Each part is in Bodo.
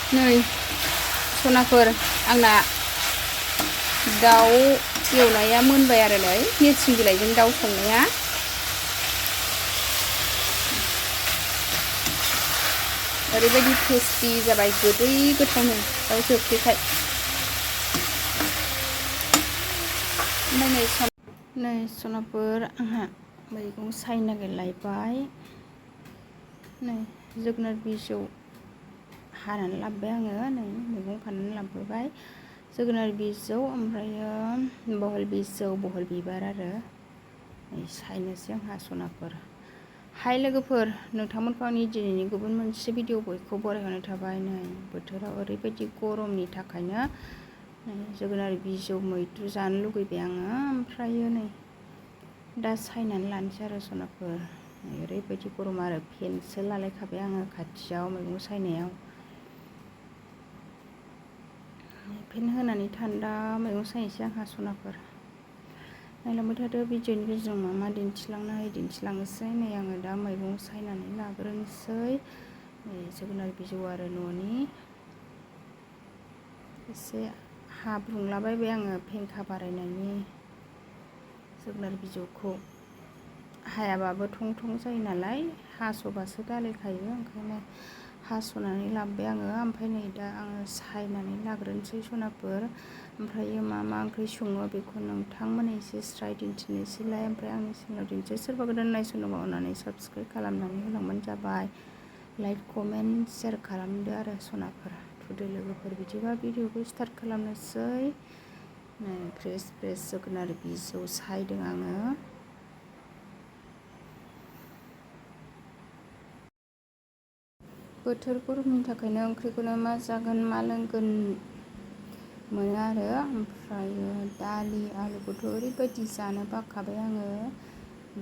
नै सनाफोर आंना दाउ एवनाया मोनबाय आरो नै नोरसिं बिलाइजों दाउ संनाया ओरैबायदि टेस्टि जाबाय गोदै गोथावनो दाउ जोबथेखाय नै सनाफोर आंहा मैगं सायनो नागिरलायबाय नै जोगोनार बिजौ हानानै लाबोबाय आङो नै मैगं खानानै लाबोबाय जोगोनार बिजौ ओमफ्रायो बहल बिबार आरो नै सायनोसै आंहा सनाफोर हाय लोगोफोर नोंथांमोनखौ आंनि दिनैनि गुबुन मोनसे भिडिअ बयखौ बरायहरनाय थाबाय नै बोथोराव ओरैबायदि गरमनि थाखायनो नै जोगोनार बिजौ मैद्रु जानो लुगैबाय आङो ओमफ्रायो नै दा सायनानै लानोसै आरो सनाफोर नै ओरैबायदि गरम आरो फेनसो लालायखाबाय आङो खाथियाव मैगं सायनायाव फेन होनानै थान्दा मैगं सायनोसै आंहा सनाफोर नायलांबाय थादो भिडिअनि गेजेरजों मा दिन्थिलांनोसै नै आङो दा मैगं सायनानै लाग्रोनोसै नै जोगोनार बिजौ आरो न'नि एसे हाब्रुंलाबायबाय आङो फेंखा बारायनायनि जोगोनार बिजौखौ हायाबाबो थं थं जायो नालाय हास'बासो दालायखायो ओंखायनो हास'नानै लाबोबाय आङो ओमफ्राय नै दा आङो सायनानै लाग्रोनोसै सनाफोर ओमफ्रायो मा ओंख्रि सङो बेखौ नोंथांमोननो एसे स्राय दिन्थिनोसैलाय ओमफ्राय आंनि चेनेलाव दिन्थियो सोरबा गोदान नायसनोबा अननानै साबस्क्राइब खालामनानै होलांबानो जाबाय लाइक कमेन्ट शेयार खालामदो आरो सनाफोर थुदो लोगोफोर बिदिबा भिडिअखौ स्टार्ट खालामनोसै नै फ्रेस जोगोनार बिजौ सायदों आङो बोथोर गरमनि थाखायनो ओंख्रिखौनो मा जागोन मा लोंगोन मोनो आरो ओमफ्रायो दालि आलुखौथ' ओरैबायदि जानो बाखाबाय आङो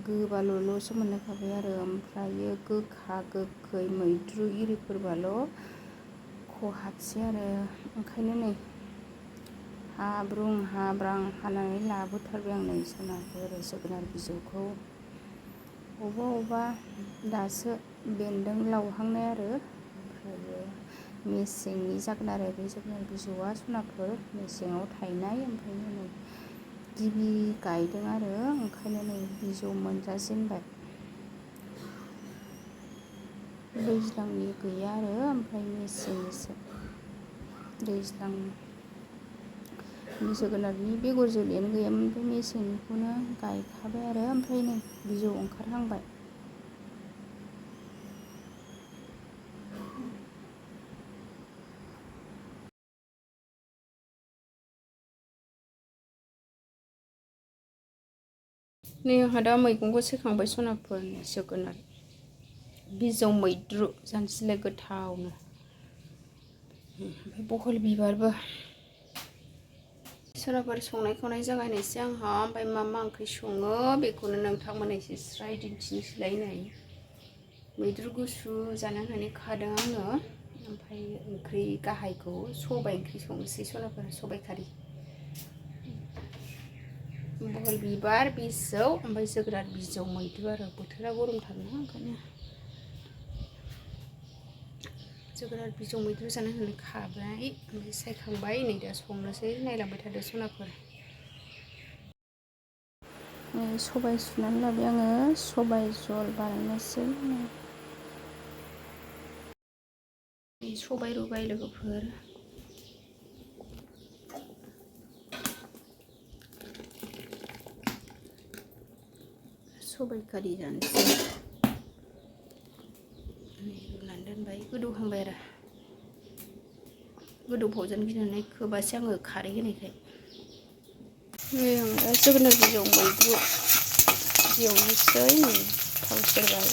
गोबाल'सो मोननायखाबाय आरो ओमफ्रायो गोखा गोखै मैद्रु इरिफोरबाल' खहाबसै आरो ओंखायनो नै हाब्रां हानानै लाबोथारबाय आं नै सनाफोर जोगोनार बिजौखौ अबेबा दासो बेन्दों लावहांनाय आरो ओमफ्रायो मेसेंनि जागोन आरो बे जोगोनार बिजौआ सनाफोर मेसेङाव थायनाय ओमफ्राय नै गिबि गायदों आरो ओंखायनो नै बिजौ मोनजाजेनबाय दैज्लांनि गैया आरो ओमफ्राय मेसेंनिसो दैज्लांनि जोगोनारनि बेगर जोलैयानो गैयामोन ओमफ्राय मेसेंनिखौनो गायखाबाय आरो ओमफ्राय नै बिजौ ओंखारहांबाय नै आंहा दा मैगंखौ सेखांबाय सनाफोर जोगोनार बिजौ मैद्रु जानोसैलाय गोथावनो ओमफ्राय बहल बिबारबो सोरबाफोर संनाय खावनाय जागायनोसै आंहा ओमफ्राय मा ओंख्रि सङो बेखौनो नोंथांमोन एसे स्राय दिन्थिनोसैलाय नै मैद्रु गुसु जानो होननानै खादों आङो ओमफ्राय ओंख्रि गाहायखौ सबाइ ओंख्रि संनोसै सनाफोर सबाइ खारि बहल बिबार बिजौ ओमफ्राय जोगोनार बिजौ मैद्रु आरो बोथोरा गरमथारना ओंखायनो जोगोनार बिजौ मैद्रु जानो होननानै खाबाय ओमफ्राय सायखांबाय नै दा संनोसै नायलांबाय थादो सनाफोर सबाइ सुनानै लाबाय आङो सबाइ जल बानायनोसै सबाइ रुबाय लोगोफोर सबाइ खारि जानोसै रुनानै दोनबाय गोदौहांबाय आरो गोदौफावजानो गिनानै खोबासै आङो खारै होनायखाय नै आं दा जोगोनार बिजौ मैद्रु एवनोसै थाव सेरबाय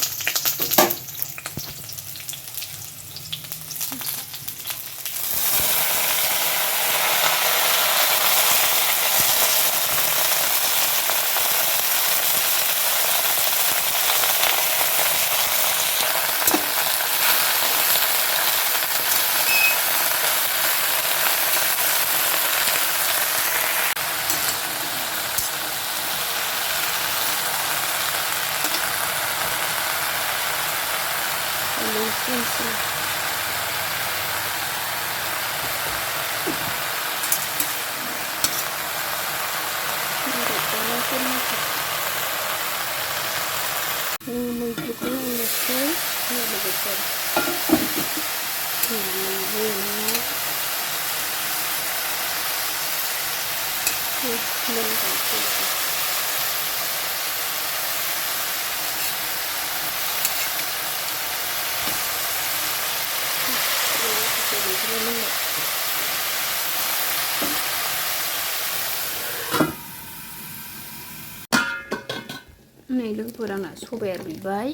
नै लोगोफोर आंना सबाया रुइबाय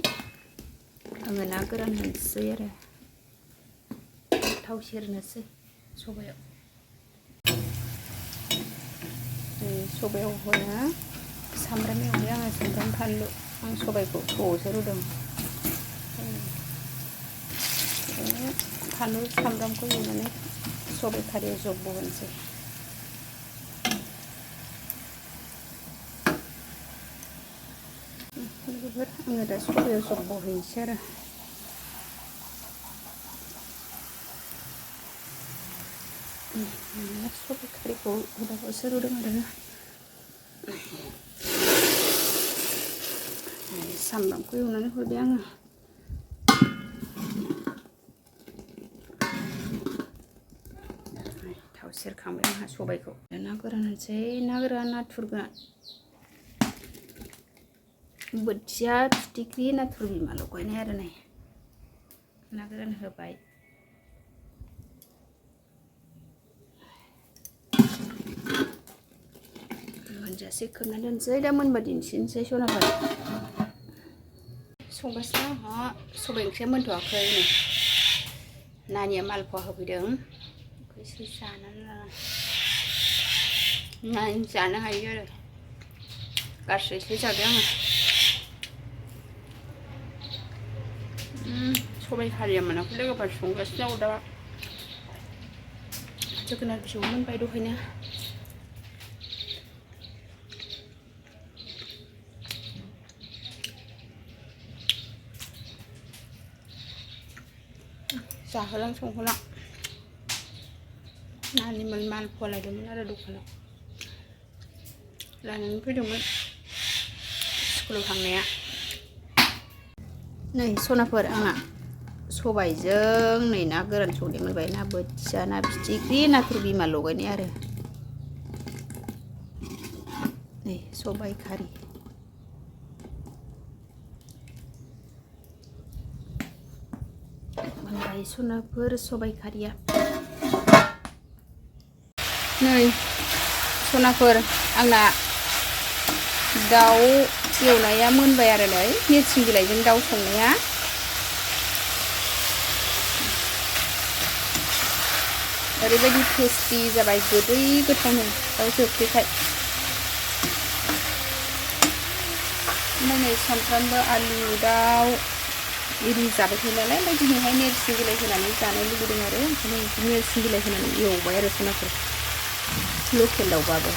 आङो ना गोरान होनोसै आरो थाव सेरनोसै सबायाव सबायाव होना सामब्राम एवबाय आङो सामब्राम फानलु आं सबायखौ थौआवसो रुदों फानलु सामब्रामखौ एवनानै सबाय खारियाव जब्ब होनोसै लोगोफोर आङो दा सबायाव जब्ब हैनोसै आरो सबाय खारिखौ गोबावसो रुदों आरो सामब्रामखौ एवनानै हरबाय आङो थाव सेरखांबाय आंहा सबायखौ ना गोरान होनोसै ना गोरान नाथुर गोरान बोथिया फिथिख्रि नाथुर बिमा लगायनाय आरो नै ना गोरान होबाय मोनजासे खोबना दोनसै दा मोनबा दिन्थिनोसै सनाफोर संगासिनो आंहा सबाय ओंख्रिया मोनथ'वाखै नै नानिया मालपवा होफैदों एसे जानानै जानो हायो आरो गासैसो जादों आङो सबाय खारिया मोनाखै लोगोफोर संगासिनो दा जोगोनार बिजौ मोनबाय दहायनो जाहोलां संहोलां नानिमोन मालपवा लायदोंमोन आरो दखानाव लानानै फैदोंमोन स्कुलाव थांनाया नै सनाफोर आंना सबायजों नै ना गोरान संनाय मोनबाय ना बोथिया ना फिथिख्रि नाथुर बिमा लगायनाय आरो नै सबाय खारि मोनबाय सनाफोर सबाय खारिया नै सनाफोर आंना दाउ एवनाया मोनबाय आरो नै नोरसिं बिलाइजों दाउ संनाया ओरैबायदि टेस्टि जाबाय गोदै गोथावनो दाउ जोबथेखाय ओमफ्राय नै सानफ्रामबो आलु दाउ एरि जाबाय थायो नालाय ओमफ्राय दिनैहाय नोरसिं बिलाइ होनानै जानो लुबैदों आरो ओंखायनो नोरसिं बिलाइ होनानै एवबाय आरो सनाफोर लकेल दाउबाबो